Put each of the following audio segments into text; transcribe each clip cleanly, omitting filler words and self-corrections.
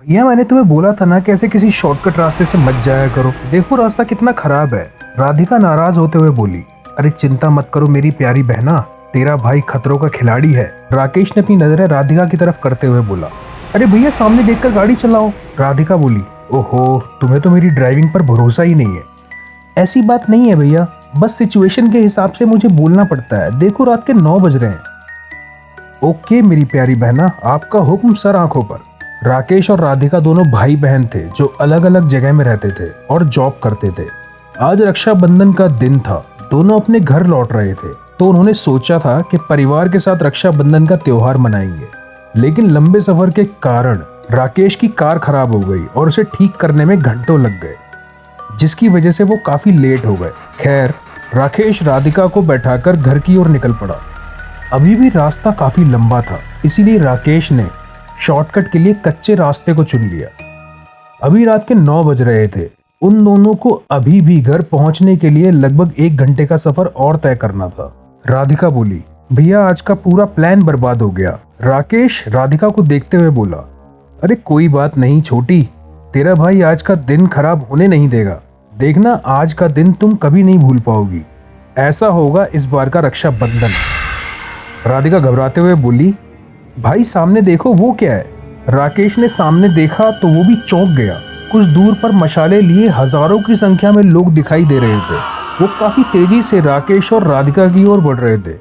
भैया मैंने तुम्हें बोला था ना कि ऐसे किसी शॉर्टकट रास्ते से मत जाया करो। देखो रास्ता कितना खराब है। राधिका नाराज होते हुए बोली, अरे चिंता मत करो मेरी प्यारी बहना, तेरा भाई खतरों का खिलाड़ी है। राकेश ने अपनी नजरें राधिका की तरफ करते हुए बोला, अरे भैया सामने देखकर गाड़ी चलाओ। राधिका बोली, ओहो तुम्हें तो मेरी ड्राइविंग पर भरोसा ही नहीं है। ऐसी बात नहीं है भैया, बस सिचुएशन के हिसाब से मुझे बोलना पड़ता है। देखो रात के 9 बज रहे हैं। ओके मेरी प्यारी बहना, आपका हुक्म सर आंखों पर। राकेश और राधिका दोनों भाई बहन थे जो अलग अलग जगह में रहते थे और जॉब करते थे। आज रक्षाबंधन का दिन था, दोनों अपने घर लौट रहे थे, तो उन्होंने सोचा था कि परिवार के साथ रक्षाबंधन का त्योहार मनाएंगे। लेकिन लंबे सफर के कारण राकेश की कार खराब हो गई और उसे ठीक करने में घंटों लग गए, जिसकी वजह से वो काफी लेट हो गए। खैर, राकेश राधिका को बैठाकर घर की ओर निकल पड़ा। अभी भी रास्ता काफी लंबा था, इसीलिए राकेश ने शॉर्टकट के लिए कच्चे रास्ते को चुन लिया। अभी रात के 9 बज रहे थे। उन दोनों को अभी भी घर पहुंचने के लिए लगभग 1 घंटे का सफर और तय करना था। राधिका बोली, भैया आज का पूरा प्लान बर्बाद हो गया। राकेश राधिका को देखते हुए बोला, अरे कोई बात नहीं छोटी, तेरा भाई आज का दिन खराब होने नहीं देगा। देखना आज का दिन तुम कभी नहीं भूल पाओगी। ऐसा होगा इस बार का रक्षाबंधन। राधिका घबराते हुए बोली, भाई सामने देखो वो क्या है। राकेश ने सामने देखा तो वो भी चौंक गया। कुछ दूर पर मशाले लिए हजारों की संख्या में लोग दिखाई दे रहे थे। वो काफी तेजी से राकेश और राधिका की ओर बढ़ रहे थे।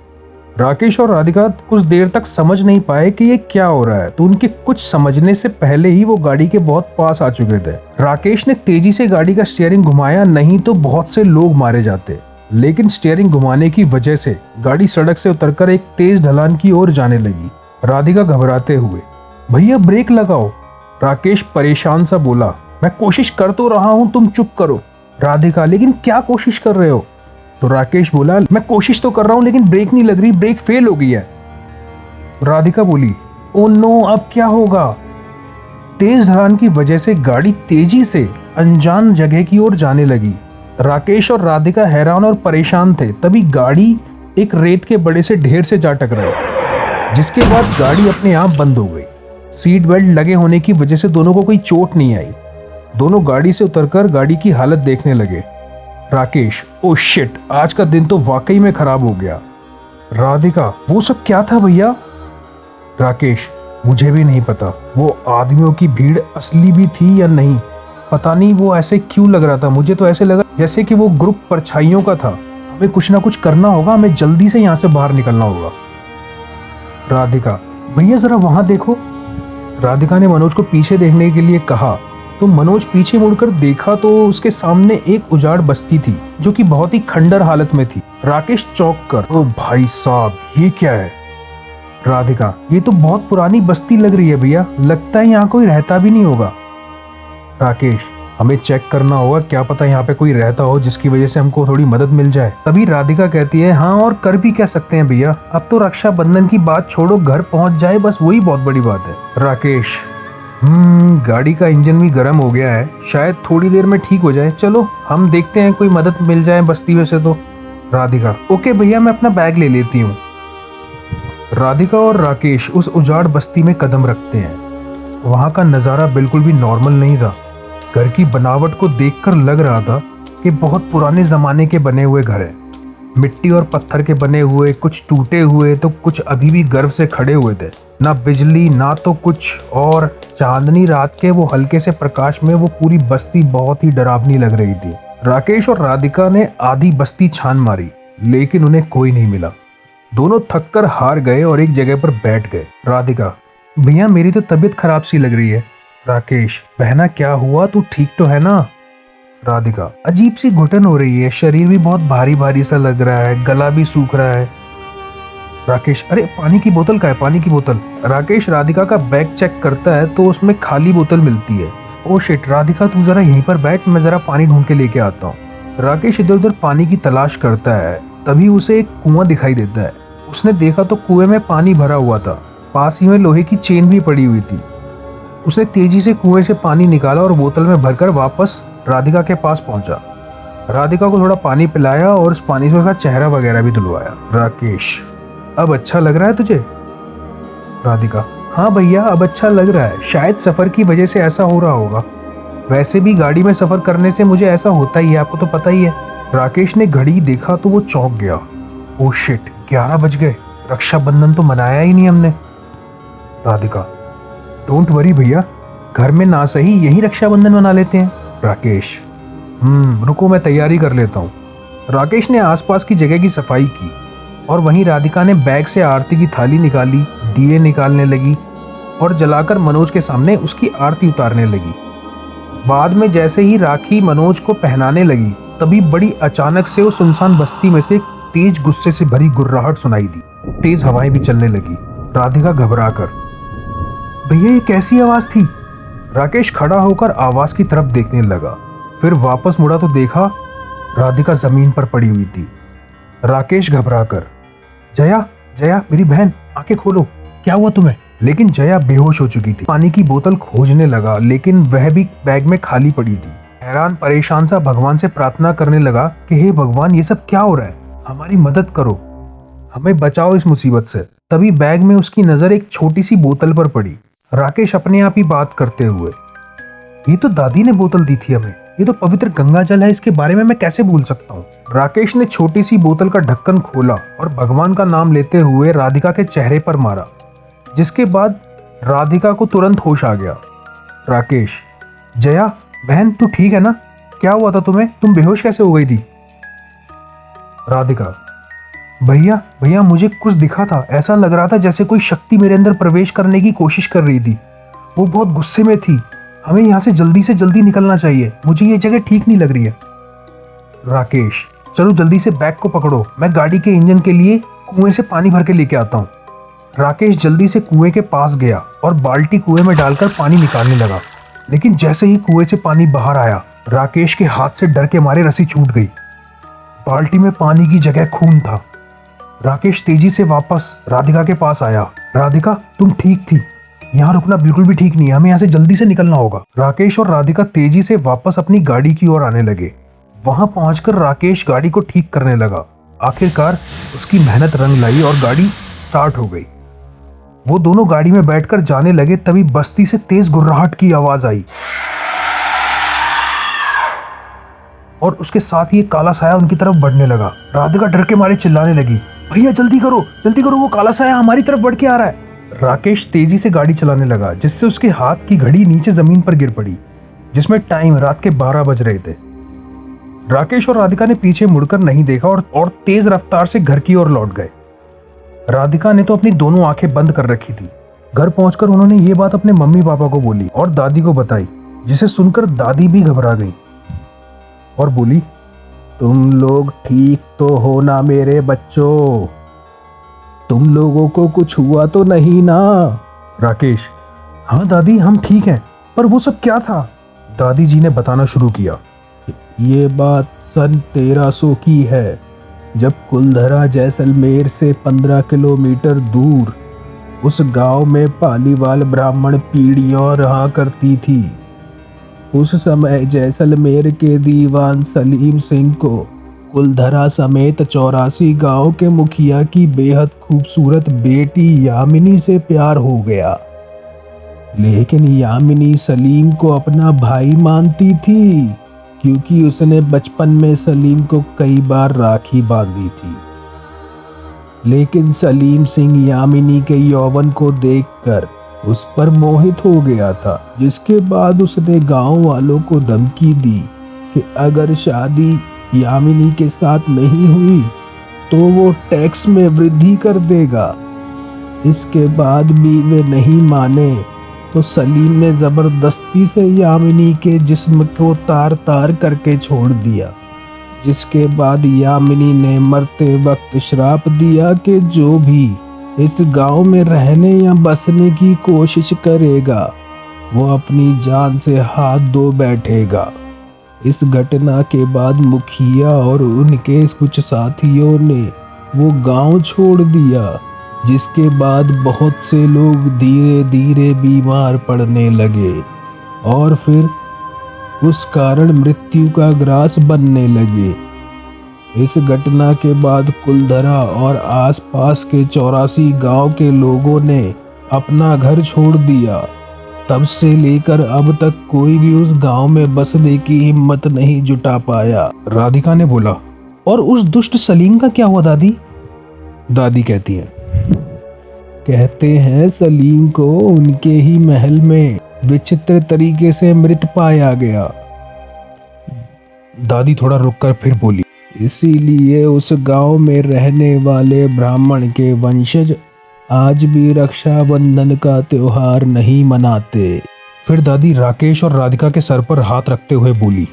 राकेश और राधिका कुछ देर तक समझ नहीं पाए कि ये क्या हो रहा है, तो उनके कुछ समझने से पहले ही वो गाड़ी के बहुत पास आ चुके थे। राकेश ने तेजी से गाड़ी का स्टीयरिंग घुमाया, नहीं तो बहुत से लोग मारे जाते। लेकिन स्टीयरिंग घुमाने की वजह से गाड़ी सड़क से उतरकर एक तेज ढलान की ओर जाने लगी। राधिका घबराते हुए, भैया ब्रेक लगाओ। राकेश परेशान सा बोला, मैं कोशिश कर तो रहा हूं, तुम चुप करो। राधिका, लेकिन क्या कोशिश कर रहे हो? तो राकेश बोला, मैं कोशिश तो कर रहा हूं लेकिन ब्रेक नहीं लग रही, ब्रेक फेल हो गई है। राधिका बोली, ओ नो अब क्या होगा? तेज ढलान की वजह से गाड़ी तेजी से अनजान जगह की ओर जाने लगी। राकेश और राधिका हैरान और परेशान थे। तभी गाड़ी एक रेत के बड़े से ढेर से जा टकराई, जिसके बाद गाड़ी अपने आप बंद हो गई। सीट बेल्ट लगे होने की वजह से दोनों को कोई चोट नहीं आई। दोनों गाड़ी से उतरकर गाड़ी की हालत देखने लगे। राकेश, ओ शिट, आज का दिन तो वाकई में खराब हो गया। राधिका, वो सब क्या था भैया? राकेश, मुझे भी नहीं पता। वो आदमियों की भीड़ असली भी थी या नहीं, पता नहीं। वो ऐसे क्यों लग रहा था, मुझे तो ऐसे लगा जैसे कि वो ग्रुप परछाइयों का था। हमें कुछ ना कुछ करना होगा, हमें जल्दी से यहाँ से बाहर निकलना होगा। राधिका, भैया जरा वहां देखो। राधिका ने मनोज को पीछे देखने के लिए कहा, तो मनोज पीछे मुड़कर देखा तो उसके सामने एक उजाड़ बस्ती थी जो कि बहुत ही खंडर हालत में थी। राकेश चौंक कर, ओ भाई साहब ये क्या है? राधिका, ये तो बहुत पुरानी बस्ती लग रही है भैया, लगता है यहाँ कोई रहता भी नहीं होगा। राकेश, हमें चेक करना होगा, क्या पता यहाँ पे कोई रहता हो जिसकी वजह से हमको थोड़ी मदद मिल जाए। तभी राधिका कहती है, हाँ और कर भी क्या सकते हैं भैया, अब तो रक्षाबंधन की बात छोड़ो, घर पहुंच जाए बस वही बहुत बड़ी बात है। राकेश, गाड़ी का इंजन भी गर्म हो गया है, शायद थोड़ी देर में ठीक हो जाए। चलो हम देखते हैं कोई मदद मिल जाए बस्ती में से तो। राधिका, ओके भैया मैं अपना बैग ले लेती हूँ। राधिका और राकेश उस उजाड़ बस्ती में कदम रखते हैं। वहां का नजारा बिल्कुल भी नॉर्मल नहीं था। घर की बनावट को देखकर लग रहा था कि बहुत पुराने जमाने के बने हुए घर हैं। मिट्टी और पत्थर के बने हुए, कुछ टूटे हुए तो कुछ अभी भी गर्व से खड़े हुए थे। ना बिजली ना तो कुछ, और चांदनी रात के वो हल्के से प्रकाश में वो पूरी बस्ती बहुत ही डरावनी लग रही थी। राकेश और राधिका ने आधी बस्ती छान मारी, लेकिन उन्हें कोई नहीं मिला। दोनों थककर हार गए और एक जगह पर बैठ गए। राधिका, भैया मेरी तो तबीयत खराब सी लग रही है। राकेश, बहना क्या हुआ, तू ठीक तो है ना? राधिका, अजीब सी घुटन हो रही है, शरीर भी बहुत भारी भारी सा लग रहा है, गला भी सूख रहा है। राकेश, अरे पानी की बोतल का है, पानी की बोतल। राकेश राधिका का बैग चेक करता है तो उसमें खाली बोतल मिलती है। ओ शिट, राधिका तू जरा यहीं पर बैठ, मैं जरा पानी ढूंढ के लेके आता हूँ। राकेश इधर उधर पानी की तलाश करता है, तभी उसे एक कुआं दिखाई देता है। उसने देखा तो कुएं में पानी भरा हुआ था, पास ही में लोहे की चेन भी पड़ी हुई थी। उसने तेजी से कुएं से पानी निकाला और बोतल में भरकर वापस राधिका के पास पहुंचा। राधिका को थोड़ा पानी पिलाया और उस पानी से उसका चेहरा वगैरह भी धुलवाया। राकेश, अब अच्छा लग रहा है तुझे? राधिका, हाँ भैया, अब अच्छा लग रहा है। शायद सफर की वजह से ऐसा हो रहा होगा। वैसे भी गाड़ी में सफर करने से मुझे ऐसा होता ही है, आपको तो पता ही है। राकेश ने घड़ी देखा तो वो चौंक गया। ओह शिट, 11 बज गए। रक्षाबंधन तो मनाया ही नहीं हमने। राधिका, डोंट वरी भैया, घर में ना सही यही रक्षाबंधन मना लेते हैं। राकेश, रुको मैं तैयारी कर लेता हूँ। राकेश ने आसपास की जगह की सफाई की और वहीं राधिका ने बैग से आरती की थाली निकाली, दिए निकालने लगी और जलाकर मनोज के सामने उसकी आरती उतारने लगी। बाद में जैसे ही राखी मनोज को पहनाने लगी, तभी बड़ी अचानक से उस सुनसान बस्ती में से एक तेज गुस्से से भरी गुर्राहट सुनाई दी। तेज हवाएं भी चलने लगी। राधिका घबरा कर, भैया ये कैसी आवाज थी? राकेश खड़ा होकर आवाज की तरफ देखने लगा, फिर वापस मुड़ा तो देखा राधिका जमीन पर पड़ी हुई थी। राकेश घबरा कर, जया, जया मेरी बहन, आंखें खोलो, क्या हुआ तुम्हें? लेकिन जया बेहोश हो चुकी थी। पानी की बोतल खोजने लगा, लेकिन वह भी बैग में खाली पड़ी थी। हैरान परेशान सा भगवान से प्रार्थना करने लगा कि हे भगवान, ये सब क्या हो रहा है? हमारी मदद करो, हमें बचाओ इस मुसीबत से। तभी बैग में उसकी नजर एक छोटी सी बोतल पर पड़ी। राकेश अपने आप ही बात करते हुए, ये तो दादी ने बोतल दी थी हमें, ये तो पवित्र गंगा जल है, इसके बारे में मैं कैसे भूल सकता हूँ। राकेश ने छोटी सी बोतल का ढक्कन खोला और भगवान का नाम लेते हुए राधिका के चेहरे पर मारा, जिसके बाद राधिका को तुरंत होश आ गया। राकेश, जया बहन तू ठीक है ना? क्या हुआ था तुम्हें? तुम बेहोश कैसे हो गई थी? राधिका, भैया भैया मुझे कुछ दिखा था, ऐसा लग रहा था जैसे कोई शक्ति मेरे अंदर प्रवेश करने की कोशिश कर रही थी। वो बहुत गुस्से में थी। हमें यहाँ से जल्दी निकलना चाहिए, मुझे ये जगह ठीक नहीं लग रही है। राकेश, चलो जल्दी से बैग को पकड़ो, मैं गाड़ी के इंजन के लिए कुएं से पानी भर के लेके आता हूँ। राकेश जल्दी से कुएं के पास गया और बाल्टी कुएं में डालकर पानी निकालने लगा, लेकिन जैसे ही कुएं से पानी बाहर आया, राकेश के हाथ से डर के मारे रस्सी छूट गई। बाल्टी में पानी की जगह खून था। राकेश तेजी से वापस राधिका के पास आया। राधिका तुम ठीक थी, यहाँ रुकना बिल्कुल भी ठीक नहीं है, हमें यहाँ से जल्दी से निकलना होगा। राकेश और राधिका तेजी से वापस अपनी गाड़ी की ओर आने लगे। वहां पहुंचकर राकेश गाड़ी को ठीक करने लगा। आखिरकार उसकी मेहनत रंग लाई और गाड़ी स्टार्ट हो गई। वो दोनों गाड़ी में बैठकर जाने लगे, तभी बस्ती से तेज गुर्राहट की आवाज आई और उसके साथ ही एक काला साया उनकी तरफ बढ़ने लगा। राधिका डर के मारे चिल्लाने लगी, भैया जल्दी करो, वो काला साया हमारी तरफ बढ़ के आ रहा है। राकेश तेजी से गाड़ी चलाने लगा, जिससे उसके हाथ की घड़ी नीचे जमीन पर गिर पड़ी, जिसमें टाइम रात के 12 बज रहे थे। राकेश और राधिका ने पीछे मुड़कर नहीं देखा और तेज रफ्तार से घर की ओर लौट गए। राधिका ने तो अपनी दोनों आंखें बंद कर रखी थी। घर पहुंचकर उन्होंने ये बात अपने मम्मी पापा को बोली और दादी को बताई, जिसे सुनकर दादी भी घबरा गई और बोली, तुम लोग ठीक तो हो ना मेरे बच्चों? तुम लोगों को कुछ हुआ तो नहीं ना? राकेश, हाँ दादी हम ठीक हैं, पर वो सब क्या था? दादी जी ने बताना शुरू किया, ये बात सन 1300 की है, जब कुलधरा जैसलमेर से 15 किलोमीटर दूर उस गांव में पालीवाल ब्राह्मण पीढ़ियों रहा करती थी। उस समय जैसलमेर के दीवान सलीम सिंह को कुलधरा समेत 84 गांव के मुखिया की बेहद खूबसूरत बेटी यामिनी से प्यार हो गया, लेकिन यामिनी सलीम को अपना भाई मानती थी, क्योंकि उसने बचपन में सलीम को कई बार राखी बांधी थी। लेकिन सलीम सिंह यामिनी के यौवन को देखकर उस पर मोहित हो गया था, जिसके बाद उसने गांव वालों को धमकी दी कि अगर शादी यामिनी के साथ नहीं हुई तो वो टैक्स में वृद्धि कर देगा। इसके बाद भी वे नहीं माने तो सलीम ने जबरदस्ती से यामिनी के जिस्म को तार तार करके छोड़ दिया, जिसके बाद यामिनी ने मरते वक्त श्राप दिया कि जो भी इस गांव में रहने या बसने की कोशिश करेगा वो अपनी जान से हाथ धो बैठेगा। इस घटना के बाद मुखिया और उनके कुछ साथियों ने वो गांव छोड़ दिया, जिसके बाद बहुत से लोग धीरे धीरे बीमार पड़ने लगे और फिर उस कारण मृत्यु का ग्रास बनने लगे। इस घटना के बाद कुलधरा और आसपास के 84 गांव के लोगों ने अपना घर छोड़ दिया। तब से लेकर अब तक कोई भी उस गांव में बसने की हिम्मत नहीं जुटा पाया। राधिका ने बोला, और उस दुष्ट सलीम का क्या हुआ दादी? दादी कहती है, कहते हैं सलीम को उनके ही महल में विचित्र तरीके से मृत पाया गया। दादी थोड़ा रुककर फिर बोली, इसीलिए उस गांव में रहने वाले ब्राह्मण के वंशज आज भी रक्षाबंधन का त्योहार नहीं मनाते। फिर दादी राकेश और राधिका के सर पर हाथ रखते हुए बोली,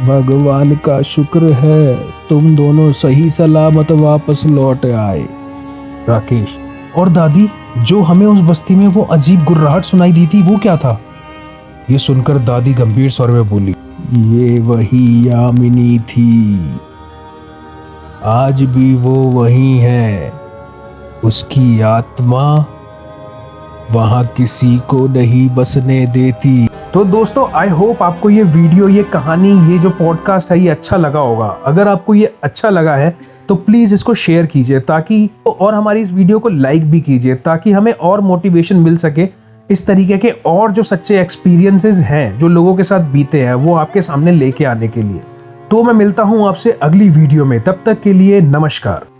भगवान का शुक्र है तुम दोनों सही सलामत वापस लौट आए। राकेश, और दादी, जो हमें उस बस्ती में वो अजीब गुर्राहट सुनाई दी थी वो क्या था? ये सुनकर दादी गंभीर स्वर में बोली, ये वही यामिनी थी। आज भी वो वही है। उसकी आत्मा वहां किसी को नहीं बसने देती। तो दोस्तों, आई होप आपको ये वीडियो, ये कहानी, ये जो पॉडकास्ट है ये अच्छा लगा होगा। अगर आपको ये अच्छा लगा है तो प्लीज इसको शेयर कीजिए ताकि, और हमारी इस वीडियो को लाइक भी कीजिए ताकि हमें और मोटिवेशन मिल सके इस तरीके के और जो सच्चे एक्सपीरियंसेस हैं जो लोगों के साथ बीते हैं वो आपके सामने लेके आने के लिए। तो मैं मिलता हूं आपसे अगली वीडियो में, तब तक के लिए नमस्कार।